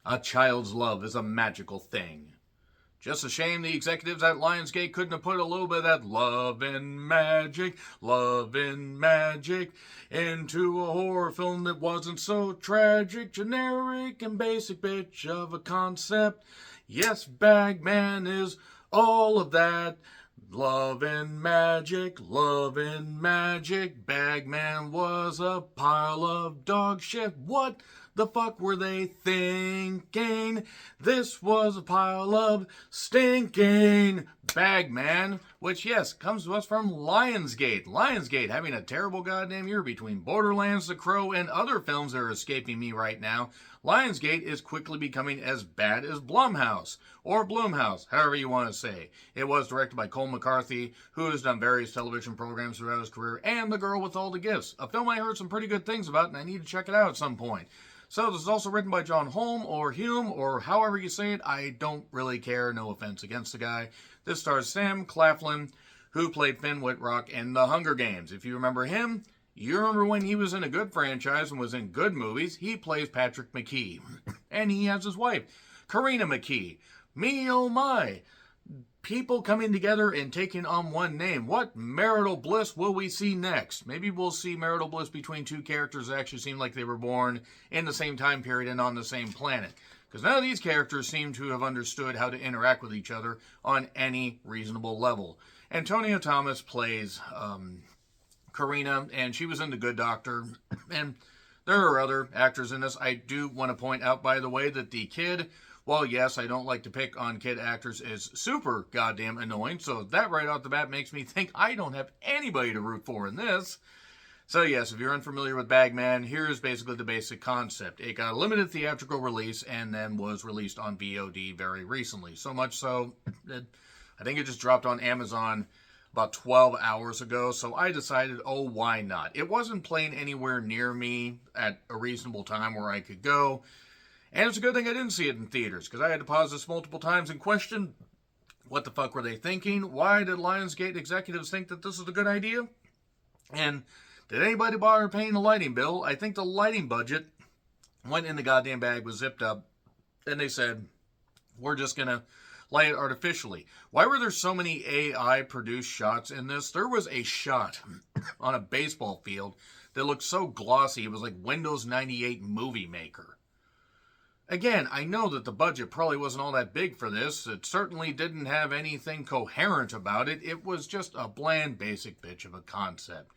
A child's love is a magical thing. Just a shame the executives at Lionsgate couldn't have put a little bit of that love and magic into a horror film that wasn't so tragic, generic, and basic bitch of a concept. Yes, Bagman is all of that. Love and magic, love and magic. Bagman was a pile of dog shit. What the fuck were they thinking? This was a pile of stinking Bagman, which, yes, comes to us from Lionsgate. Lionsgate having a terrible goddamn year between Borderlands, The Crow, and other films that are escaping me right now. Lionsgate is quickly becoming as bad as Blumhouse, or Blumhouse, however you want to say. It was directed by Cole McCarthy, who has done various television programs throughout his career, and The Girl with All the Gifts, a film I heard some pretty good things about, and I need to check it out at some point. So this is also written by John Holm, or Hume, or however you say it. I don't really care, no offense against the guy. This stars Sam Claflin, who played Finn Wittrock in The Hunger Games. If you remember him, you remember when he was in a good franchise and was in good movies. He plays Patrick McKee. And he has his wife, Karina McKee. Me, oh my. People coming together and taking on one name. What marital bliss will we see next? Maybe we'll see marital bliss between two characters that actually seem like they were born in the same time period and on the same planet. Because none of these characters seem to have understood how to interact with each other on any reasonable level. Antonia Thomas plays Karina, and she was in The Good Doctor. And there are other actors in this. I do want to point out, by the way, that the kid, well, yes, I don't like to pick on kid actors, is super goddamn annoying. So that right off the bat makes me think I don't have anybody to root for in this. So yes, if you're unfamiliar with Bagman, here's basically the basic concept. It got a limited theatrical release and then was released on VOD very recently. So much so that I think it just dropped on Amazon about 12 hours ago. So I decided, oh, why not? It wasn't playing anywhere near me at a reasonable time where I could go. And it's a good thing I didn't see it in theaters, because I had to pause this multiple times and question, what the fuck were they thinking? Why did Lionsgate executives think that this is a good idea? And did anybody bother paying the lighting bill? I think the lighting budget went in the goddamn bag, was zipped up, and they said, we're just going to light it artificially. Why were there so many AI-produced shots in this? There was a shot on a baseball field that looked so glossy, it was like Windows 98 Movie Maker. Again, I know that the budget probably wasn't all that big for this. It certainly didn't have anything coherent about it. It was just a bland, basic bitch of a concept.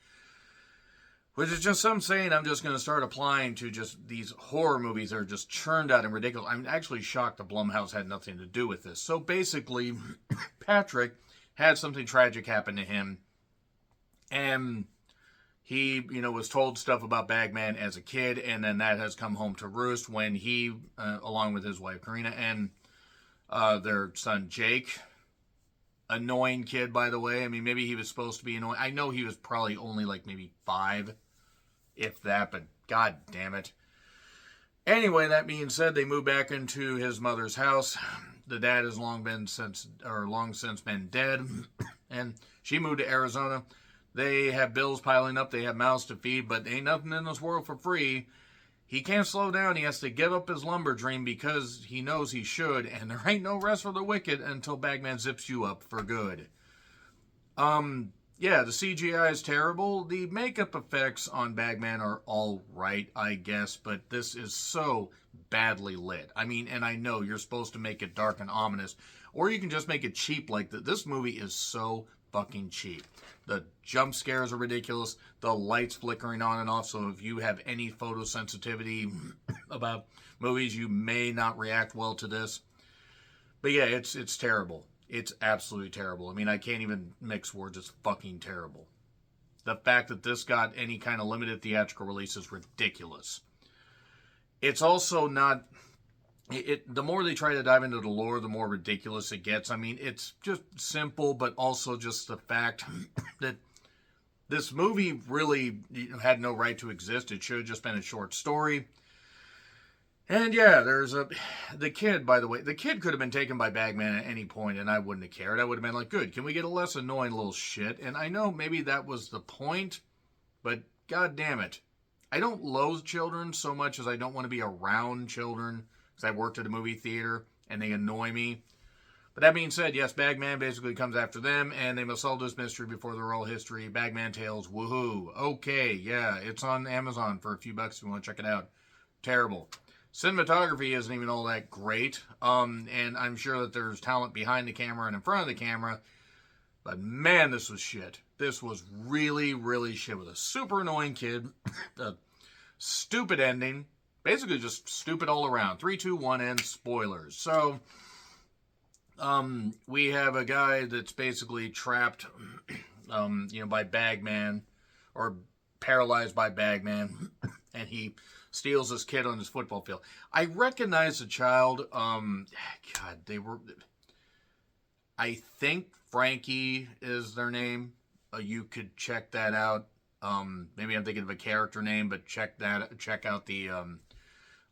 Which is just some saying I'm just going to start applying to just these horror movies that are just churned out and ridiculous. I'm actually shocked that Blumhouse had nothing to do with this. So basically, Patrick had something tragic happen to him. And he, was told stuff about Bagman as a kid. And then that has come home to roost when he, along with his wife Karina and their son Jake, annoying kid, by the way. I mean, maybe he was supposed to be annoying. I know he was probably only like maybe 5. If that, but god damn it. Anyway, that being said, they moved back into his mother's house. The dad has long since been dead, and she moved to Arizona. They have bills piling up, they have mouths to feed, but ain't nothing in this world for free. He can't slow down, he has to give up his lumber dream because he knows he should, and there ain't no rest for the wicked until Bagman zips you up for good. Yeah, the CGI is terrible. The makeup effects on Bagman are all right, I guess, but this is so badly lit. I mean, and I know you're supposed to make it dark and ominous, or you can just make it cheap like that. This movie is so fucking cheap. The jump scares are ridiculous. The lights flickering on and off, so if you have any photosensitivity about movies, you may not react well to this. But yeah, it's terrible. It's absolutely terrible. I mean, I can't even mix words. It's fucking terrible. The fact that this got any kind of limited theatrical release is ridiculous. It's also not... the more they try to dive into the lore, the more ridiculous it gets. I mean, it's just simple, but also just the fact that this movie really had no right to exist. It should have just been a short story. And yeah, there's the kid, by the way. The kid could have been taken by Bagman at any point, and I wouldn't have cared. I would have been like, good, can we get a less annoying little shit? And I know maybe that was the point, but god damn it. I don't loathe children so much as I don't want to be around children because I worked at a movie theater, and they annoy me. But that being said, yes, Bagman basically comes after them, and they must solve this mystery before the roll history. Bagman Tales, woohoo. Okay, yeah, it's on Amazon for a few bucks if you want to check it out. Terrible. Cinematography isn't even all that great, and I'm sure that there's talent behind the camera and in front of the camera, but man, this was shit. This was really, really shit with a super annoying kid, a stupid ending, basically just stupid all around. 3, 2, 1, and spoilers. So, we have a guy that's basically trapped, by Bagman, or paralyzed by Bagman, and he steals this kid on his football field. I recognize the child. I think Frankie is their name. You could check that out. Maybe I'm thinking of a character name, but check out the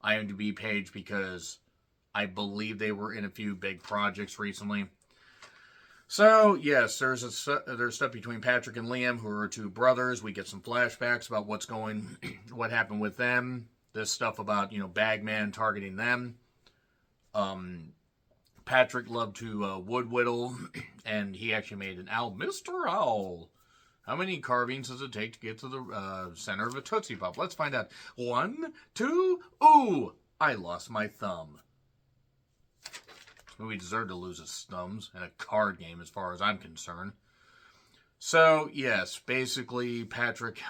IMDb page, because I believe they were in a few big projects recently. So, yes, there's stuff between Patrick and Liam, who are two brothers. We get some flashbacks about what happened with them. This stuff about, Bagman targeting them. Patrick loved to wood whittle, and he actually made an owl. Mr. Owl, how many carvings does it take to get to the center of a Tootsie Pop? Let's find out. 1, 2, ooh, I lost my thumb. We deserve to lose his thumbs in a card game as far as I'm concerned. So, yes, basically Patrick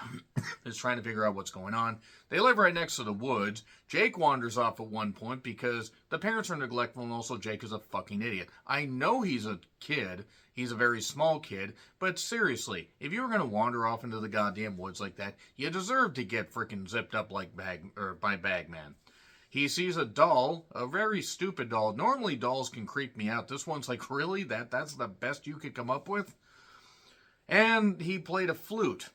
is trying to figure out what's going on. They live right next to the woods. Jake wanders off at one point because the parents are neglectful, and also Jake is a fucking idiot. I know he's a kid. He's a very small kid. But seriously, if you were going to wander off into the goddamn woods like that, you deserve to get freaking zipped up by Bagman. He sees a doll, a very stupid doll. Normally dolls can creep me out. This one's like, really? That's the best you could come up with? And he played a flute.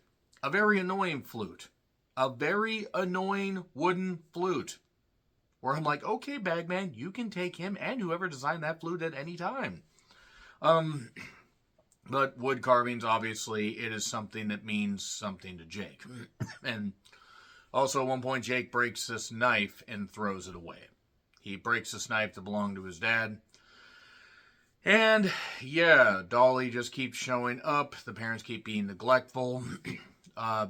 A very annoying flute. A very annoying wooden flute. Where I'm like, okay, Bagman, you can take him and whoever designed that flute at any time. But wood carvings, obviously, it is something that means something to Jake. And also, at one point, Jake breaks this knife and throws it away. He breaks this knife that belonged to his dad. And, yeah, Dolly just keeps showing up. The parents keep being neglectful.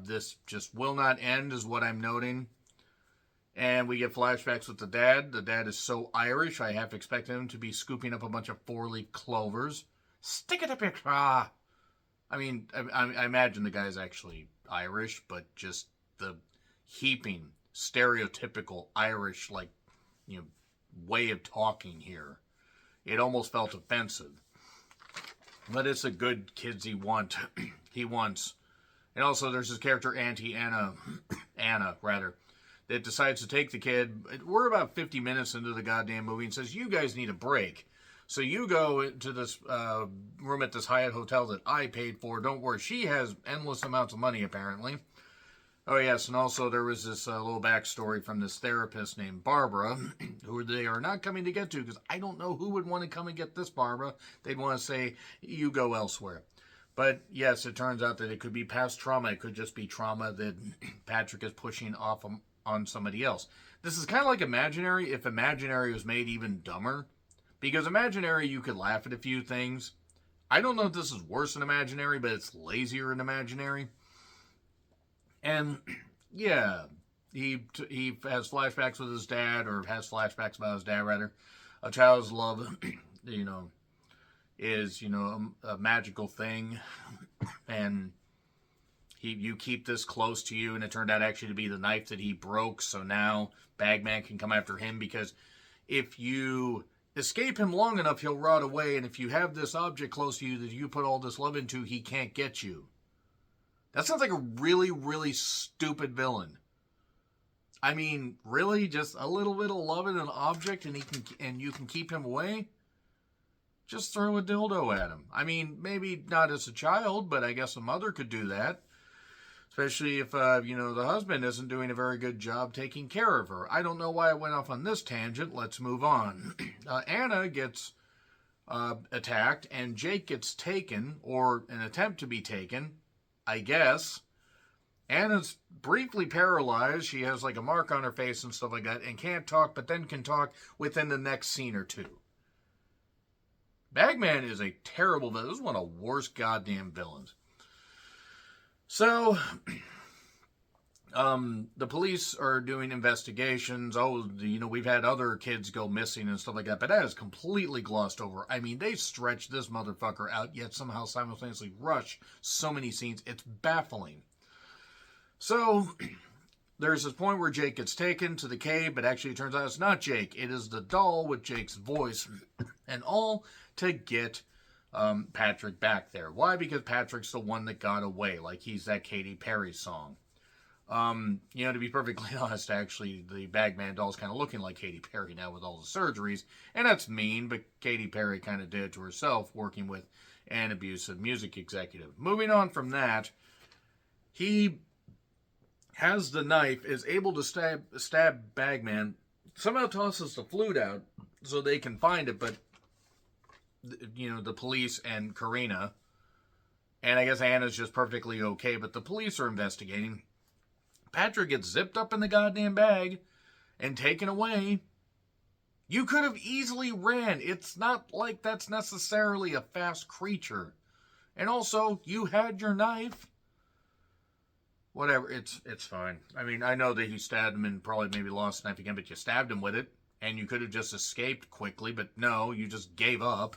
This just will not end, is what I'm noting. And we get flashbacks with the dad. The dad is so Irish, I half expect him to be scooping up a bunch of 4-leaf clovers. Stick it up your craw. I mean, I imagine the guy's actually Irish, but just the heaping, stereotypical Irish, way of talking here. It almost felt offensive. But it's a good kids he wants. And also there's this character, Auntie Anna, that decides to take the kid. We're about 50 minutes into the goddamn movie and says, you guys need a break. So you go into this room at this Hyatt hotel that I paid for. Don't worry, she has endless amounts of money apparently. Oh, yes, and also there was this little backstory from this therapist named Barbara, who they are not coming to get to, because I don't know who would want to come and get this Barbara. They'd want to say, you go elsewhere. But, yes, it turns out that it could be past trauma. It could just be trauma that Patrick is pushing off on somebody else. This is kind of like Imaginary, if Imaginary was made even dumber. Because Imaginary, you could laugh at a few things. I don't know if this is worse than Imaginary, but it's lazier than Imaginary. And, yeah, he has flashbacks with his dad, or has flashbacks about his dad, rather. A child's love, is, a magical thing. And you keep this close to you, and it turned out actually to be the knife that he broke. So now Bagman can come after him, because if you escape him long enough, he'll rot away. And if you have this object close to you that you put all this love into, he can't get you. That sounds like a really, really stupid villain. I mean, really? Just a little bit of love in an object and you can keep him away? Just throw a dildo at him. I mean, maybe not as a child, but I guess a mother could do that. Especially if, the husband isn't doing a very good job taking care of her. I don't know why I went off on this tangent. Let's move on. Anna gets attacked, and Jake gets taken, or an attempt to be taken, I guess. Anna's briefly paralyzed. She has like a mark on her face and stuff like that, and can't talk, but then can talk within the next scene or two. Bagman is a terrible villain. This is one of the worst goddamn villains. So, the police are doing investigations. Oh, we've had other kids go missing and stuff like that, but that is completely glossed over. I mean, they stretched this motherfucker out, yet somehow simultaneously rush so many scenes. It's baffling. So, there's this point where Jake gets taken to the cave, but actually it turns out it's not Jake. It is the doll with Jake's voice, and all to get Patrick back there. Why? Because Patrick's the one that got away, like he's that Katy Perry song. To be perfectly honest, actually, the Bagman doll's kind of looking like Katy Perry now with all the surgeries, and that's mean, but Katy Perry kind of did it to herself, working with an abusive music executive. Moving on from that, he has the knife, is able to stab Bagman, somehow tosses the flute out so they can find it, but the police and Karina, and I guess Anna's just perfectly okay, but the police are investigating. Patrick gets zipped up in the goddamn bag and taken away. You could have easily ran. It's not like that's necessarily a fast creature. And also, you had your knife. Whatever, it's fine. I mean, I know that he stabbed him and probably maybe lost the knife again, but you stabbed him with it. And you could have just escaped quickly, but no, you just gave up.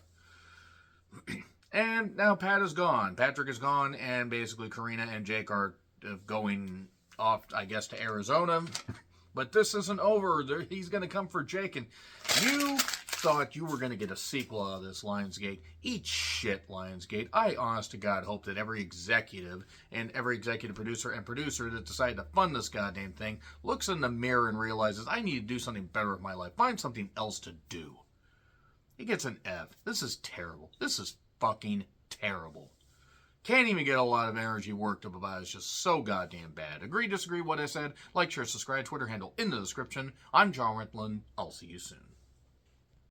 And now Pat is gone. Patrick is gone, and basically Karina and Jake are going off, I guess, to Arizona. But this isn't over. He's going to come for Jake, and you thought you were going to get a sequel out of this, Lionsgate. Eat shit, Lionsgate. I, honest to God, hope that every executive and every executive producer and producer that decided to fund this goddamn thing looks in the mirror and realizes, I need to do something better with my life. Find something else to do. He gets an F. This is terrible. This is fucking terrible. Can't even get a lot of energy worked up about it. It's just so goddamn bad. Agree, disagree what I said? Like, share, subscribe, Twitter handle in the description. I'm John Ritlin. I'll see you soon.